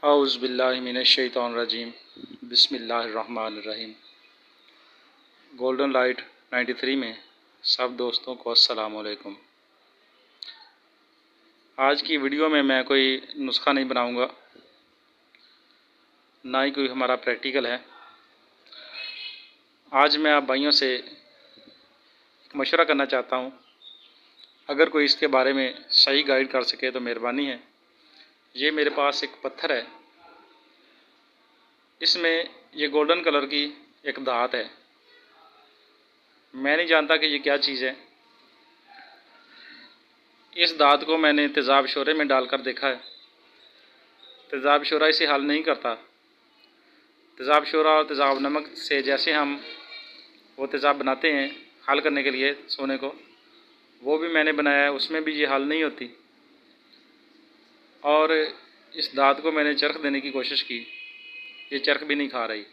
औज़ु बिल्लाहि मिनश्शैतानिर्रजीम बिस्मिल्लाहिर्रहमानिर्रहीम। Golden light 93 में सब दोस्तों को अस्सलाम वालेकुम। आज की वीडियो में मैं कोई नुस्खा नहीं बनाऊंगा, ना ही कोई हमारा प्रैक्टिकल है। आज मैं आप भाइयों से एक मशवरा करना चाहता हूं। अगर कोई इसके बारे में सही गाइड कर सके तो मेहरबानी है। ये मेरे पास एक पत्थर है, इसमें ये गोल्डन कलर की एक धात है। मैं नहीं जानता कि ये क्या चीज़ है। इस धात को मैंने तेज़ाब शोरे में डालकर देखा है। तेज़ाब शोरा इसे हल नहीं करता। तेज़ाब शोरा और तेज़ाब नमक से जैसे हम वो तेज़ाब बनाते हैं हल करने के लिए सोने को, वो भी मैंने बनाया है, उसमें भी ये हल नहीं होती। और इस धात को मैंने चरख देने की कोशिश की, ये चरख भी नहीं खा रही।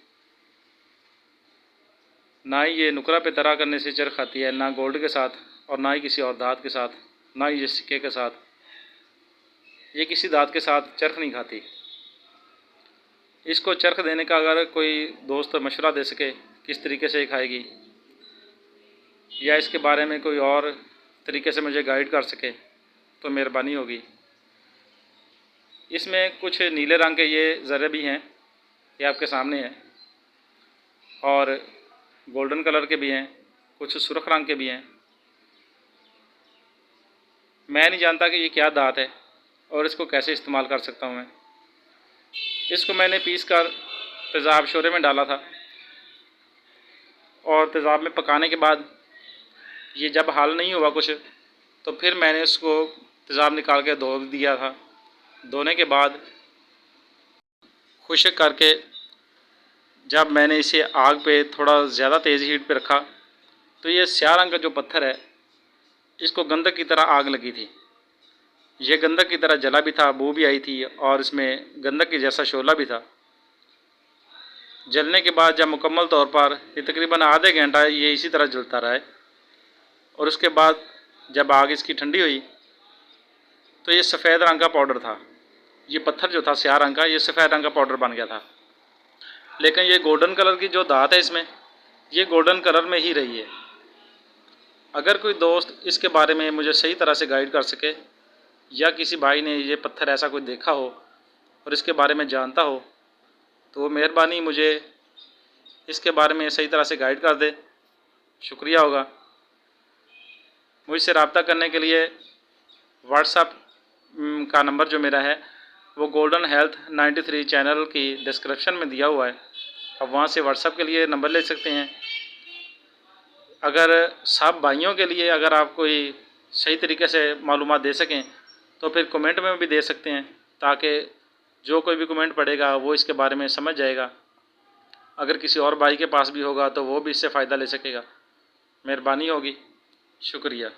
ना ही ये नुकरा पे तरा करने से चरख खाती है, ना गोल्ड के साथ और ना ही किसी और धात के साथ, ना ही ये सिक्के के साथ। ये किसी धात के साथ चरख नहीं खाती। इसको चरख देने का अगर कोई दोस्त मशवरा दे सके किस तरीके से ये खाएगी, या इसके बारे में कोई और तरीके से मुझे गाइड कर सके तो मेहरबानी होगी। इसमें कुछ नीले रंग के ये ज़रे भी हैं, ये आपके सामने हैं, और गोल्डन कलर के भी हैं, कुछ सुर्ख रंग के भी हैं। मैं नहीं जानता कि ये क्या धात है और इसको कैसे इस्तेमाल कर सकता हूँ मैं। इसको मैंने पीस कर तेज़ाब शोरे में डाला था, और तेज़ाब में पकाने के बाद ये जब हल नहीं हुआ कुछ, तो फिर मैंने इसको तेज़ाब निकाल के धो दिया था। धोने के बाद खुश्क करके जब मैंने इसे आग पे थोड़ा ज़्यादा तेज़ हीट पे रखा, तो ये स्याह रंग का जो पत्थर है, इसको गंधक की तरह आग लगी थी। ये गंधक की तरह जला भी था, बू भी आई थी, और इसमें गंधक के जैसा शोला भी था। जलने के बाद जब मुकम्मल तौर पर ये तकरीबन आधे घंटा ये इसी तरह जलता रहा है, और उसके बाद जब आग इसकी ठंडी हुई तो ये सफ़ेद रंग का पाउडर था। ये पत्थर जो था स्याह रंग का, ये सफ़ेद रंग का पाउडर बन गया था। लेकिन ये गोल्डन कलर की जो धात है इसमें, ये गोल्डन कलर में ही रही है। अगर कोई दोस्त इसके बारे में मुझे सही तरह से गाइड कर सके, या किसी भाई ने ये पत्थर ऐसा कोई देखा हो और इसके बारे में जानता हो, तो वो मेहरबानी मुझे इसके बारे में सही तरह से गाइड कर दे, शुक्रिया होगा। मुझसे रब्ता करने के लिए व्हाट्सएप का नंबर जो मेरा है वो गोल्डन हेल्थ 93 चैनल की डिस्क्रिप्शन में दिया हुआ है। अब वहाँ से व्हाट्सएप के लिए नंबर ले सकते हैं। अगर सब भाइयों के लिए अगर आप कोई सही तरीके से मालूमात दे सकें तो फिर कमेंट में भी दे सकते हैं, ताकि जो कोई भी कमेंट पढ़ेगा वो इसके बारे में समझ जाएगा। अगर किसी और भाई के पास भी होगा तो वो भी इससे फ़ायदा ले सकेगा। मेहरबानी होगी, शुक्रिया।